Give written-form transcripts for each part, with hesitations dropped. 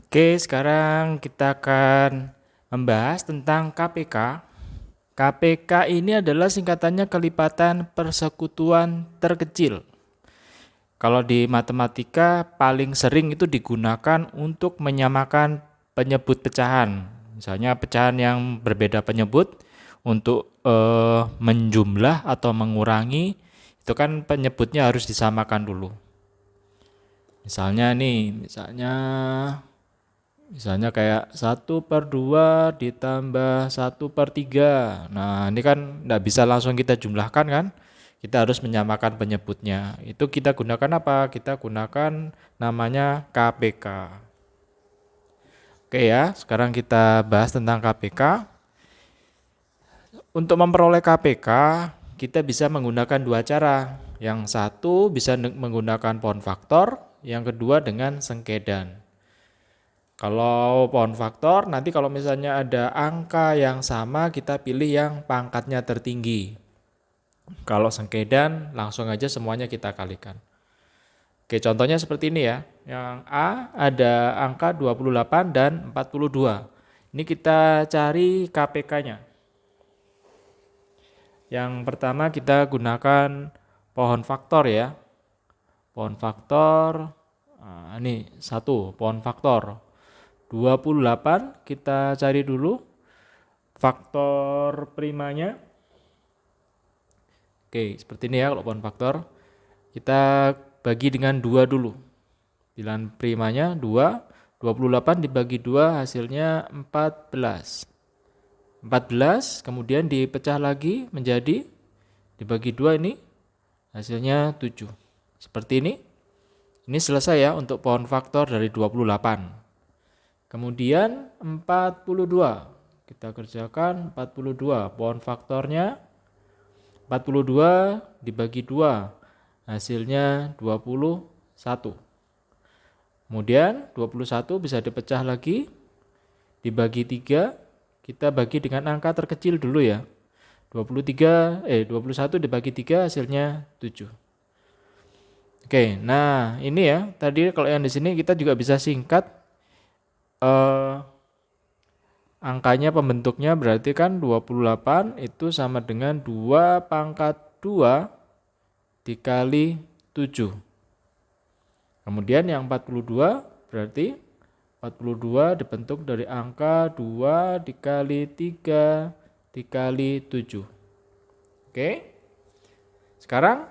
Oke, sekarang kita akan membahas tentang KPK. KPK ini adalah singkatannya kelipatan persekutuan terkecil. Kalau di matematika paling sering itu digunakan untuk menyamakan penyebut pecahan. Misalnya pecahan yang berbeda penyebut untuk menjumlah atau mengurangi, itu kan penyebutnya harus disamakan dulu. Misalnya kayak 1/2 ditambah 1/3. Nah, ini kan nggak bisa langsung kita jumlahkan kan? Kita harus menyamakan penyebutnya. Itu kita gunakan apa? Kita gunakan namanya KPK. Oke ya, sekarang kita bahas tentang KPK. Untuk memperoleh KPK, kita bisa menggunakan dua cara. Yang satu bisa menggunakan pohon faktor, yang kedua dengan sengkedan. Kalau pohon faktor, nanti kalau misalnya ada angka yang sama, kita pilih yang pangkatnya tertinggi. Kalau sengkedan, langsung aja semuanya kita kalikan. Oke, contohnya seperti ini ya. Yang A ada angka 28 dan 42. Ini kita cari KPK-nya. Yang pertama kita gunakan pohon faktor ya. Pohon faktor, ini satu, pohon faktor. 28 kita cari dulu faktor primanya. Oke, seperti ini ya kalau pohon faktor. Kita bagi dengan 2 dulu. Bilangan primanya 2, 28 dibagi 2 hasilnya 14. 14 kemudian dipecah lagi menjadi dibagi 2 ini hasilnya 7. Seperti ini. Ini selesai ya untuk pohon faktor dari 28. Kemudian 42. Kita kerjakan 42. Pohon faktornya 42 dibagi 2. Hasilnya 21. Kemudian 21 bisa dipecah lagi. Dibagi 3. Kita bagi dengan angka terkecil dulu ya. 21 dibagi 3 hasilnya 7. Oke, nah ini ya. Tadi kalau yang di sini kita juga bisa singkat. Angkanya pembentuknya berarti kan 28 itu sama dengan 2 pangkat 2 dikali 7. Kemudian yang 42 berarti 42 dibentuk dari angka 2 dikali 3 dikali 7. Oke. Sekarang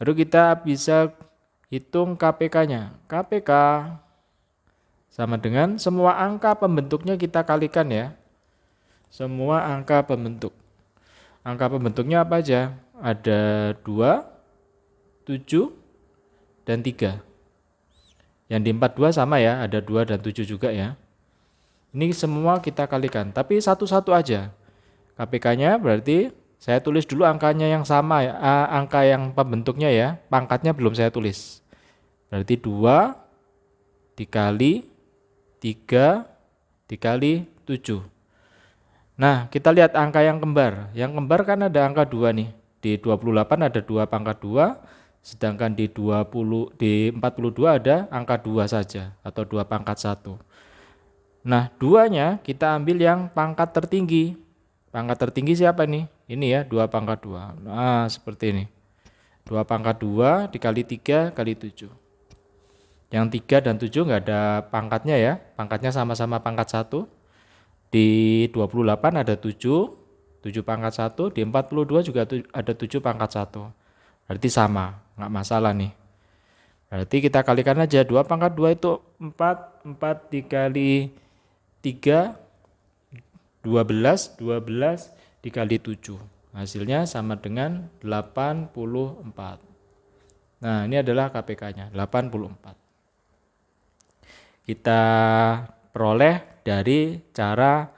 baru kita bisa hitung KPK-nya. KPK sama dengan semua angka pembentuknya kita kalikan ya. Semua angka pembentuk. Angka pembentuknya apa aja? Ada 2, 7, dan 3. Yang di 42 sama ya, ada 2 dan 7 juga ya. Ini semua kita kalikan, tapi satu-satu aja. KPK-nya berarti saya tulis dulu angkanya yang sama ya, angka yang pembentuknya ya, pangkatnya belum saya tulis. Berarti 2 dikali 3 dikali 7. Nah, kita lihat angka yang kembar. Yang kembar kan ada angka 2 nih. Di 28 ada 2 pangkat 2, sedangkan di 42 ada angka 2 saja atau 2 pangkat 1. Nah, 2-nya kita ambil yang pangkat tertinggi. Pangkat tertinggi siapa nih? Ini ya, 2 pangkat 2. Nah, seperti ini. 2 pangkat 2 dikali 3 kali 7. Yang 3 dan 7 enggak ada pangkatnya ya. Pangkatnya sama-sama pangkat 1. Di 28 ada 7, 7 pangkat 1. Di 42 juga ada 7 pangkat 1. Berarti sama, enggak masalah nih. Berarti kita kalikan aja. 2 pangkat 2 itu 4. 4 dikali 3, 12. 12 dikali 7. Hasilnya sama dengan 84. Nah, ini adalah KPK-nya, 84. Kita peroleh dari cara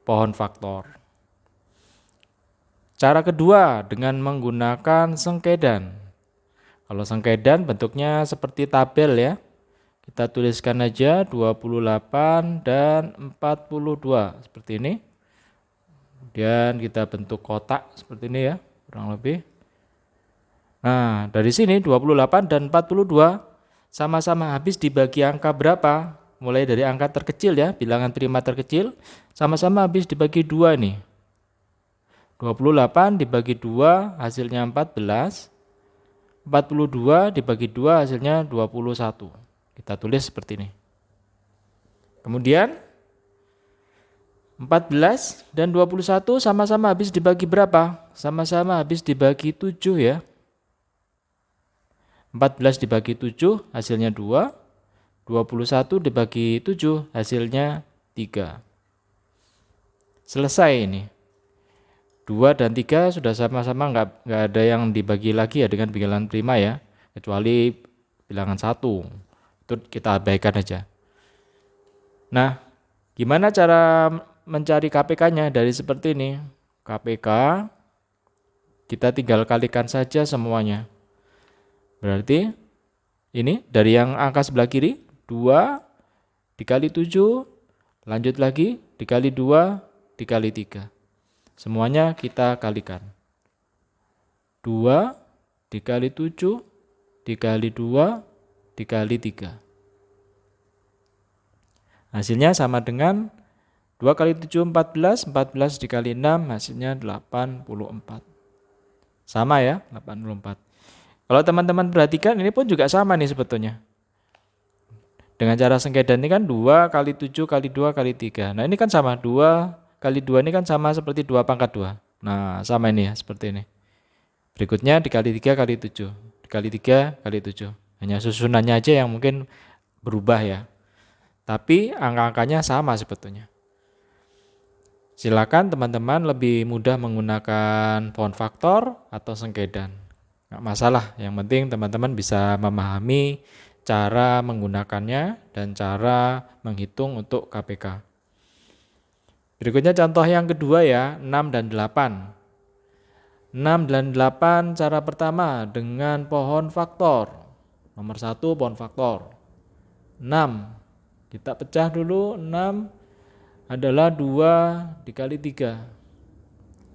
pohon faktor. Cara kedua dengan menggunakan sengkedan. Kalau sengkedan bentuknya seperti tabel ya. Kita tuliskan aja 28 dan 42 seperti ini. Kemudian kita bentuk kotak seperti ini ya, kurang lebih. Nah, dari sini 28 dan 42 sama-sama habis dibagi angka berapa? mulai dari angka terkecil ya, bilangan prima terkecil, sama-sama habis dibagi 2 nih. 28 dibagi 2 hasilnya 14. 42 dibagi 2 hasilnya 21. Kita tulis seperti ini. Kemudian 14 dan 21 sama-sama habis dibagi berapa? Sama-sama habis dibagi 7 ya. 14 dibagi 7 hasilnya 2. 21 dibagi 7 hasilnya 3. Selesai ini. 2 dan 3 sudah sama-sama nggak ada yang dibagi lagi ya dengan bilangan prima ya, kecuali bilangan 1. Itu kita abaikan aja. Nah, gimana cara mencari KPK-nya dari seperti ini? KPK kita tinggal kalikan saja semuanya. Berarti ini dari yang angka sebelah kiri 2 dikali 7, lanjut lagi dikali 2 dikali 3. Semuanya kita kalikan. 2 dikali 7 dikali 2 dikali 3. Hasilnya sama dengan 2 kali 7 14, 14 dikali 6 hasilnya 84. Sama ya, 84. Kalau teman-teman perhatikan ini pun juga sama nih sebetulnya. Dengan cara sengkedan ini kan 2 kali 7 kali 2 kali 3. Nah ini kan sama, 2 kali 2 ini kan sama seperti 2 pangkat 2. Nah sama ini ya, seperti ini. Berikutnya dikali 3 kali 7. Dikali 3 kali 7. Hanya susunannya aja yang mungkin berubah ya. Tapi angka-angkanya sama sebetulnya. Silakan teman-teman lebih mudah menggunakan pohon faktor atau sengkedan. Nggak masalah, yang penting teman-teman bisa memahami cara menggunakannya dan cara menghitung untuk KPK. Berikutnya contoh yang kedua ya, 6 dan 8. 6 dan 8 cara pertama dengan pohon faktor. Nomor 1 pohon faktor. 6. Kita pecah dulu, 6 adalah 2 dikali 3.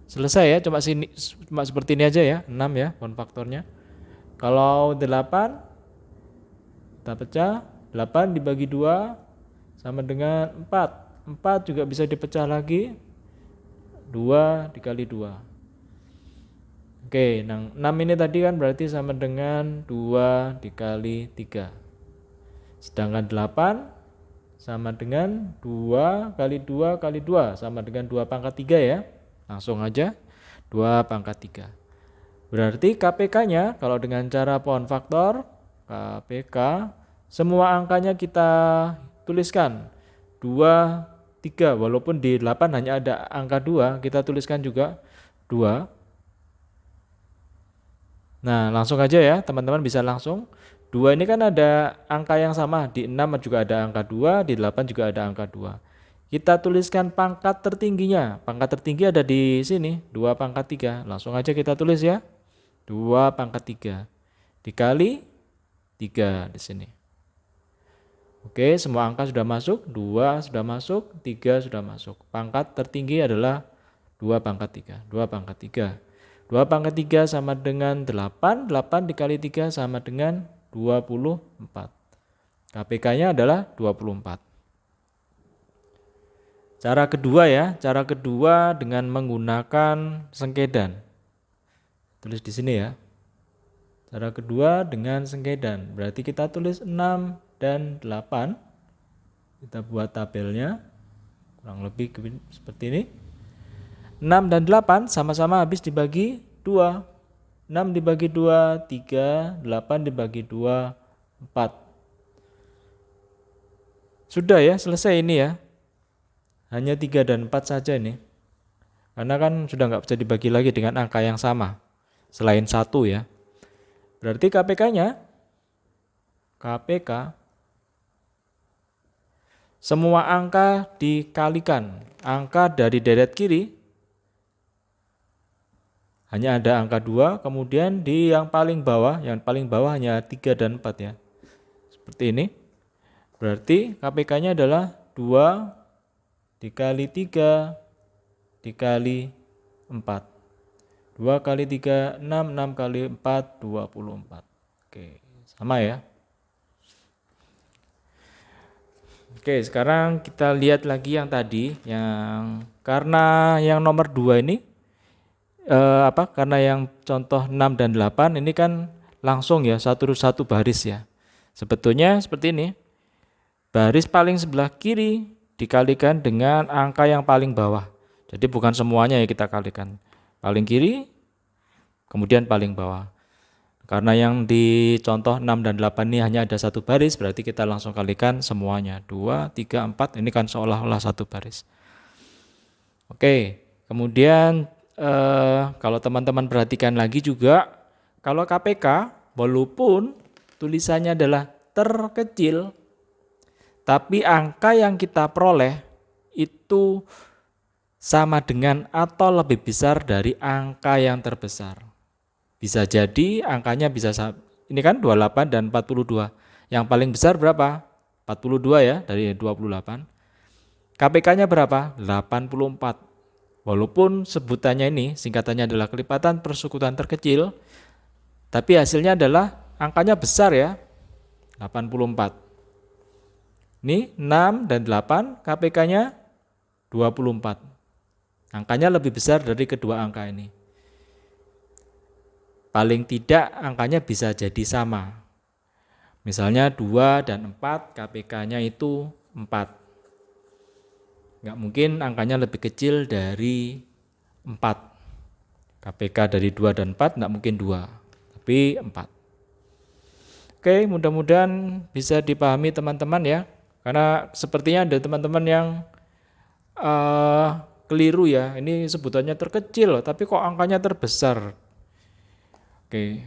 Selesai ya, cuma seperti ini aja ya, 6 ya pohon faktornya. Kalau 8 kita pecah, 8 dibagi 2 sama dengan 4. 4 juga bisa dipecah lagi, 2 dikali 2. Oke, nah 6 ini tadi kan berarti sama dengan 2 dikali 3. Sedangkan 8 sama dengan 2 kali 2 kali 2 sama dengan 2 pangkat 3 ya. Langsung aja 2 pangkat 3. Berarti KPK-nya kalau dengan cara pohon faktor, KPK semua angkanya kita tuliskan 2, 3, walaupun di 8 hanya ada angka 2, kita tuliskan juga 2. Nah langsung aja ya teman-teman bisa langsung. 2 ini kan ada angka yang sama, di 6 juga ada angka 2, di 8 juga ada angka 2. Kita tuliskan pangkat tertingginya. Pangkat tertinggi ada di sini, 2 pangkat 3. Langsung aja kita tulis ya. 2 pangkat 3 dikali 3 di sini. Oke, semua angka sudah masuk, 2 sudah masuk, 3 sudah masuk. Pangkat tertinggi adalah 2 pangkat 3. 2 pangkat 3. 2 pangkat 3 sama dengan 8. 8 dikali 3 sama dengan 24. KPK-nya adalah 24. Cara kedua ya, cara kedua dengan menggunakan sengkedan. Tulis di sini ya. Cara kedua dengan sengkedan. Berarti kita tulis 6 dan 8. Kita buat tabelnya. Kurang lebih seperti ini. 6 dan 8 sama-sama habis dibagi 2. 6 dibagi 2, 3. 8 dibagi 2, 4. Sudah ya, selesai ini ya. Hanya 3 dan 4 saja ini. Karena kan sudah nggak bisa dibagi lagi dengan angka yang sama. Selain 1 ya. Berarti KPK-nya, KPK, semua angka dikalikan. Angka dari deret kiri, hanya ada angka 2. Kemudian di yang paling bawah hanya 3 dan 4 ya. Seperti ini. Berarti KPK-nya adalah 2 dikali 3 dikali 4. 2 kali 3, 6, 6 kali 4, 24. Oke, sama ya. Oke, sekarang kita lihat lagi yang tadi, yang karena yang nomor 2 ini karena yang contoh 6 dan 8 ini kan langsung ya satu baris ya. Sebetulnya seperti ini. Baris paling sebelah kiri dikalikan dengan angka yang paling bawah. Jadi bukan semuanya ya kita kalikan. Paling kiri kemudian paling bawah. Karena yang di contoh 6 dan 8 ini hanya ada satu baris, berarti kita langsung kalikan semuanya. 2, 3, 4, ini kan seolah-olah satu baris. Oke, kemudian kalau teman-teman perhatikan lagi juga, kalau KPK walaupun tulisannya adalah terkecil, tapi angka yang kita peroleh itu sama dengan atau lebih besar dari angka yang terbesar. Bisa jadi angkanya bisa, ini kan 28 dan 42. Yang paling besar berapa? 42 ya dari 28. KPK-nya berapa? 84. Walaupun sebutannya ini, singkatannya adalah kelipatan persekutuan terkecil, tapi hasilnya adalah angkanya besar ya, 84. Ini 6 dan 8, KPK-nya 24. Angkanya lebih besar dari kedua angka ini. Paling tidak angkanya bisa jadi sama. Misalnya 2 dan 4, KPK-nya itu 4. Nggak mungkin angkanya lebih kecil dari 4. KPK dari 2 dan 4 nggak mungkin 2, tapi 4. Oke, mudah-mudahan bisa dipahami teman-teman ya. Karena sepertinya ada teman-teman yang keliru ya. Ini sebutannya terkecil, tapi kok angkanya terbesar. Oke.